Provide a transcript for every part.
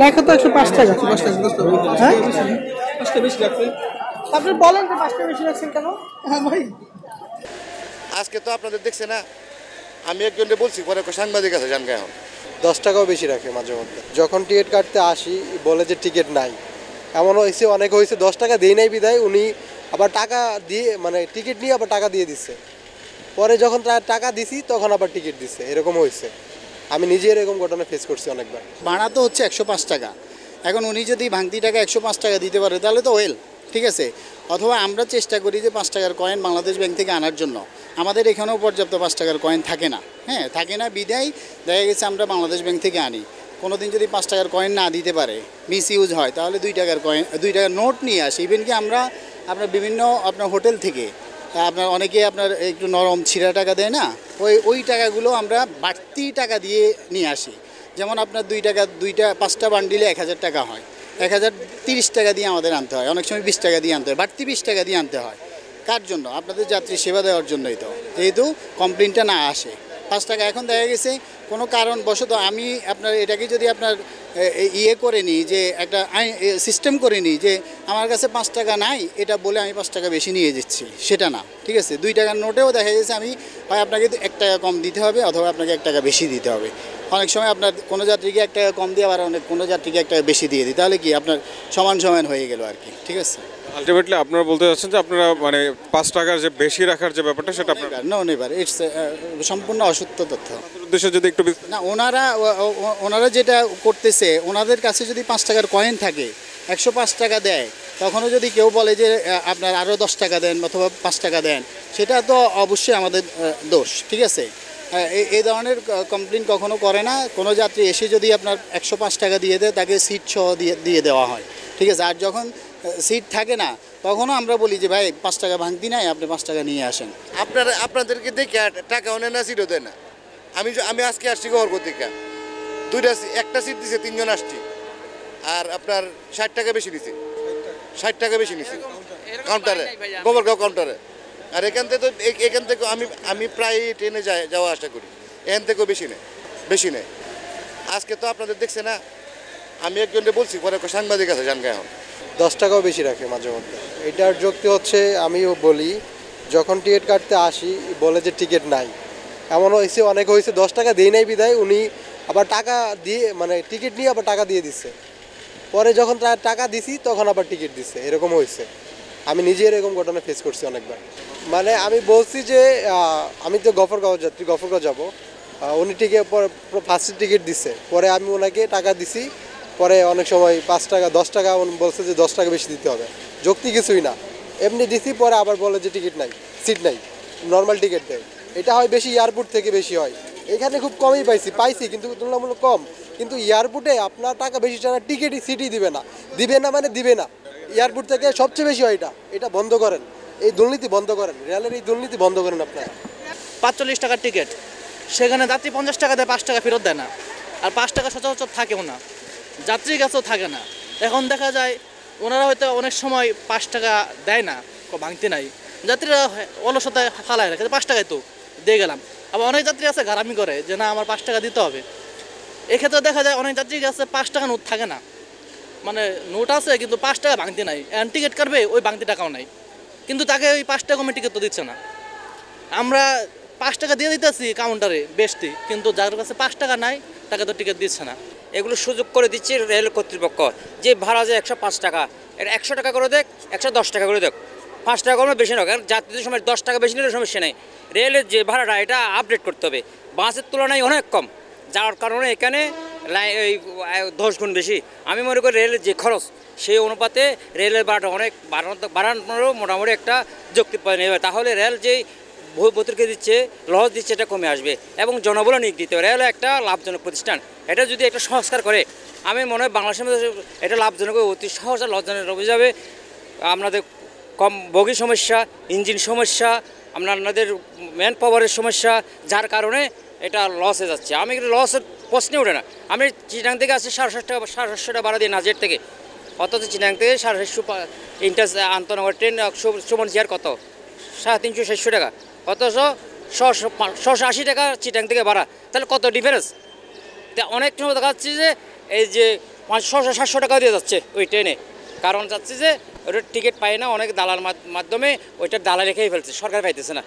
লেখা তো 105 টাকা। হ্যাঁ আপনি বলেন যে 5 টাকা বেশি রাখছেন কেন? হ্যাঁ ভাই, আজকে তো আপনাদের দেখছে না, আমি একজনকে বলছি, পরে সাংবাদিক আছে জানকে এখন 10 টাকাও বেশি রাখে মাঝে মধ্যে। যখন টিকিট কাটতে আসি বলে যে টিকিট নাই, এমন হয়েছে, অনেক হয়েছে 10 টাকা দেই নাই বিদায় উনি আবার টাকা দিয়ে মানে টিকিট নিয়ে আবার টাকা দিয়ে দিচ্ছে। পরে যখন টাকা দিছি তখন আবার টিকিট দিচ্ছে, এরকম হয়েছে। আমি নিজে এরকম ঘটনা ফেস করছি অনেকবার। ভাড়া তো হচ্ছে 105 টাকা। এখন উনি যদি ভাঙতি টাকা 105 টাকা দিতে পারে তাহলে তো ওয়েল, ঠিক আছে। অথবা আমরা চেষ্টা করি যে 5 টাকার কয়েন বাংলাদেশ ব্যাংক থেকে আনার জন্য। আমাদের এখানেও পর্যাপ্ত 5 টাকার কয়েন থাকে না, হ্যাঁ থাকে না, বিদায় দেখা গেছে আমরা বাংলাদেশ ব্যাংক থেকে আনি। কোনো দিন যদি 5 টাকার কয়েন না দিতে পারে, মিস ইউজ হয়, তাহলে 2 টাকার কয়েন 2 টাকার নোট নিয়ে আসি। ইভেন কি আমরা আপনার বিভিন্ন আপনার হোটেল থেকে আপনার অনেকে আপনার একটু নরম ছিঁড়া টাকা দেয় না, ওই টাকাগুলো আমরা বাড়তি টাকা দিয়ে নিয়ে আসি। যেমন আপনার 2 টাকা 5টা বান্ডিলে 1000 টাকা হয়, 1030 টাকা দিয়ে আমাদের আনতে হয়, অনেক সময় 20 টাকা দিয়ে আনতে হয়, বাড়তি 20 টাকা দিয়ে আনতে হয়। কার জন্য? আপনাদের যাত্রী সেবা দেওয়ার জন্যই তো, যেহেতু কমপ্লেনটা না আসে 5 টাকা। এখন দেখা গেছে কোনো কারণবশত আমি আপনার এটাকে যদি আপনার ইয়ে করে নিই, যে একটা সিস্টেম করে নিই যে আমার কাছে 5 টাকা নাই, এটা বলে আমি 5 টাকা বেশি নিয়ে যাচ্ছি, সেটা না, ঠিক আছে। 2 টাকার নোটেও দেখা গেছে আমি হয় আপনাকে 1 টাকা কম দিতে হবে অথবা আপনাকে 1 টাকা বেশি দিতে হবে। অনেক সময় আপনার কোনো যাত্রীকে 1 টাকা কম দিয়ে আবার কোনো যাত্রীকে 1 টাকা বেশি দিয়ে দিই, তাহলে কি আপনার সমান সমান হয়ে গেল আর কি, ঠিক আছে। আলটিমেটলি আপনারা বলতে চাচ্ছেন যে আপনারা মানে 5 টাকার যে বেশি রাখার যে ব্যাপারটা সেটা আপনারা নেভার, ইটস সম্পূর্ণ অসত্য তথ্য। উদ্দেশ্যে যদি একটু না, ওনারা যেটা করতেছে, ওনাদের কাছে যদি 5 টাকার কয়েন থাকে, 105 টাকা দেয়, তখনও যদি কেউ বলে যে আপনার আরও 10 টাকা দেন অথবা 5 টাকা দেন, সেটা তো অবশ্যই আমাদের দোষ, ঠিক আছে। এই ধরনের কমপ্লেন কখনো করে না। কোনো যাত্রী এসে যদি আপনার 105 টাকা দিয়ে দেয়, তাকে সিট সহ দিয়ে দেওয়া হয়, ঠিক আছে। আর যখন সিট থাকে না, তখনও আমরা বলি যে ভাই 5 টাকা ভাঙতি নাই, আপনি 5 টাকা নিয়ে আসেন। আপনাদেরকে দেখে টাকাও নেয় না, সিটও দেয় না। আমি আজকে আসছি গহরপুর থেকে, একটা সিট দিছে, 3 জন আসছি, আর আপনার 60 টাকা বেশি দিছে, 60 টাকা বেশি নিছে কাউন্টারে, গোবরগাঁও কাউন্টারে। আর এখান থেকে আমি প্রায় ট্রেনে যাওয়া আসা করি, এখান থেকেও বেশি নেই। আজকে তো আপনাদের দেখছে না, আমি একজনকে বলছি, পরে সাংবাদিক আছে জানকে এখন 10 টাকাও বেশি রাখে মাঝে মধ্যে। এটার যুক্তি হচ্ছে, আমিও বলি, যখন টিকিট কাটতে আসি বলে যে টিকিট নাই, এমন হয়েছে, অনেক হয়েছে 10 টাকা দেই নাই বিদায় উনি আবার টাকা দিয়ে মানে টিকিট নিয়ে আবার টাকা দিয়ে দিচ্ছে। পরে যখন টাকা দিছি তখন আবার টিকিট দিচ্ছে, এরকম হয়েছে। আমি নিজে এরকম ঘটনা ফেস করছি অনেকবার। মানে আমি বলছি যে আমি তো গফরগাঁও যাত্রী, গফরগাঁও যাবো, উনি টিকিট ফার্স্ট টিকিট দিচ্ছে, পরে আমি ওনাকে টাকা দিছি, পরে অনেক সময় 5 টাকা 10 টাকা বলছে যে 10 টাকা বেশি দিতে হবে, যুক্তি কিছুই না, এমনি দিছি। পরে আবার বলে যে টিকিট নাই, সিট নাই, নর্মাল টিকিট দেয়। এটা হয় বেশি এয়ারপোর্ট থেকে বেশি হয়, এখানে খুব কমই পাইছি কিন্তু তুলনামূলক কম। কিন্তু এয়ারপোর্টে আপনার টাকা বেশি টাকা টিকিটই সিটই দিবে না মানে দিবে না। এয়ারপোর্ট থেকে সবচেয়ে বেশি হয় এটা বন্ধ করেন, এই দুর্নীতি বন্ধ করেন, রেলের এই দুর্নীতি বন্ধ করেন আপনারা। 45 টাকার টিকিট, সেখানে যাত্রী 50 টাকা দেয়, 5 টাকা ফেরত দেয় না। আর 5 টাকা সচরাচর থাকেও না, যাত্রীর কাছেও থাকে না। এখন দেখা যায় ওনারা হয়তো অনেক সময় 5 টাকা দেয় না, ভাঙতে নাই, যাত্রীরা অলসতায় ফালায় রাখে, 5 টাকায় তো দিয়ে গেলাম। আবার অনেক যাত্রী আছে ঘাড়ামি করে যে না আমার 5 টাকা দিতে হবে। এক্ষেত্রে দেখা যায় অনেক যাত্রীর কাছে 5 টাকা নোট থাকে না, মানে নোট আছে কিন্তু 5 টাকা ভাঙতে নাই, টিকিট কাটবে ওই ভাঙতি টাকাও নাই, কিন্তু তাকে ওই 5 টাকা কমে টিকিট তো দিচ্ছে না। আমরা 5 টাকা দিয়ে দিতেছি কাউন্টারে বেশি, কিন্তু যার কাছে 5 টাকা নাই তাকে তো টিকিট দিচ্ছে না। এগুলো সুযোগ করে দিচ্ছে রেল কর্তৃপক্ষ, যে ভাড়া যায় 105 টাকা, এটা 100 টাকা করে দেখ, 110 টাকা করে দেখ, 5 টাকা করে বেশি না। কারণ যাত্রীদের সময় 10 টাকা বেশি নিলে সমস্যা নেই, রেলের যে ভাড়াটা এটা আপডেট করতে হবে, বাসের তুলনায় অনেক কম, যার কারণে এখানে এই 10 গুণ বেশি। আমি মনে করি রেলের যে খরচ সেই অনুপাতে রেলের ভাড়াটা অনেক বাড়ানোরও মোটামুটি একটা যৌক্তিক নেবে, তাহলে রেল যেই ভর্তুকি দিচ্ছে, লস দিচ্ছে, এটা কমে আসবে এবং জনবল নিয়োগ দিতে হবে। রেল একটা লাভজনক প্রতিষ্ঠান, এটা যদি একটা সংস্কার করে, আমি মনে হয় বাংলাদেশের মধ্যে এটা লাভজনক, অতি সহজে লাভজনক হয়ে যাবে। আপনাদের কম বগি সমস্যা, ইঞ্জিন সমস্যা, আপনাদের ম্যান পাওয়ারের সমস্যা, যার কারণে এটা লসে যাচ্ছে। আমি লসের প্রশ্নে ওঠে না। আমি চিটাং থেকে আসছি 750 টাকা ভাড়া দিয়ে নাজির থেকে, অথচ চিটাং থেকে 750 ইন্টার আন্তনগর ট্রেন সুমন চেয়ার কত 350-400 টাকা, অথচ 680 টাকা চিটাং থেকে ভাড়া, তাহলে কত ডিফারেন্স। তা অনেক সময় দেখা যাচ্ছে যে এই যে 500-700 টাকা দিয়ে যাচ্ছে ওই ট্রেনে। কারণ যাচ্ছে যে ওটা টিকিট পায় না, অনেক দালাল মাধ্যমে ওইটা দালাল রেখেই ফেলছে, সরকার পাইতেছে না।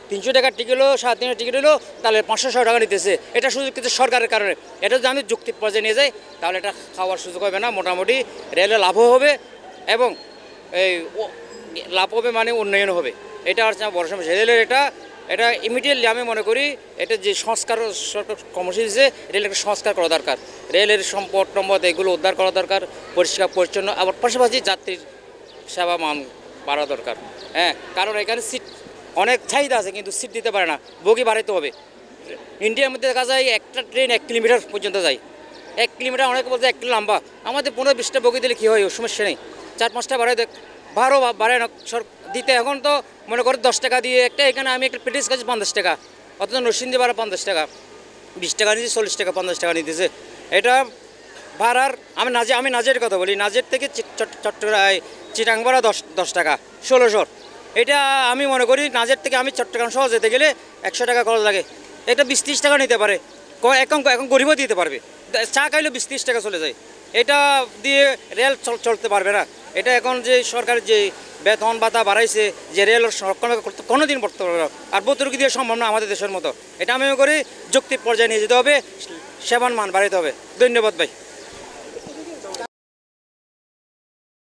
300 টাকার টিকিট হলো, 7 দিনের টিকিট হলো, তাহলে 500 টাকা নিতেছে। এটা সুযোগ কিন্তু সরকারের কারণে। এটা যদি আমি যুক্তির পর্যায়ে নিয়ে যাই তাহলে এটা খাওয়ার সুযোগ হবে না, মোটামুটি রেলে লাভও হবে এবং এই লাভ হবে মানে উন্নয়ন হবে। এটা হচ্ছে বড় সমস্যা রেলের। এটা ইমিডিয়েটলি আমি মনে করি এটা যে সংস্কার সরকার কর্মসূচি দিয়েছে, রেলের একটা সংস্কার করা দরকার। রেলের সম্পদ এগুলো উদ্ধার করা দরকার, পরিষ্কার পরিচ্ছন্ন, আবার পাশাপাশি যাত্রীর সেবা মান বাড়া দরকার। হ্যাঁ, কারণ এখানে সিট অনেক চাহিদা আছে কিন্তু সিট দিতে পারে না, বগি বাড়াইতে হবে। ইন্ডিয়ার মধ্যে দেখা যায় একটা ট্রেন 1 কিলোমিটার পর্যন্ত যায়। 1 কিলোমিটার অনেকে বলতে 1 কিলো লম্বা, আমাদের 15-20টা বগি দিলে কী হয়, সমস্যা নেই। 4-5টা বাড়াই দেখ, ভাড়াও বাড়ায় না দিতে। এখন তো মনে করে 10 টাকা দিয়ে একটা, এখানে আমি একটা পেটিস খাচ্ছি 50 টাকা, অথচ নরসিংদী ভাড়া 50 টাকা, 20 টাকা নিয়েছি, 40 টাকা 50 টাকা নিতেছে। এটা ভাড়ার আমি নাজের কথা বলি, নাজের থেকে চট্টগ্রাম চিটাং ভাড়া 10 টাকা 1600। এটা আমি মনে করি নাজের থেকে আমি চট্টগ্রাম শহর যেতে গেলে 100 টাকা খরচ লাগে, এটা 20-30 টাকা নিতে পারে, এখন গরিবও দিতে পারবে। চা খাইলেও 20-30 টাকা চলে যায়, এটা দিয়ে রেল চলতে পারবে না। এটা এখন যে সরকার যে বেতন ভাতা বাড়াইছে, যে রেল সংরক্ষণ করতে কোনোদিন করতে পারবে না, আর বোতরকি দিয়ে সম্ভব না আমাদের দেশের মতো। এটা আমি মনে করি যুক্তির পর্যায়ে নিয়ে যেতে হবে, সেবার মান বাড়াইতে হবে। ধন্যবাদ ভাই।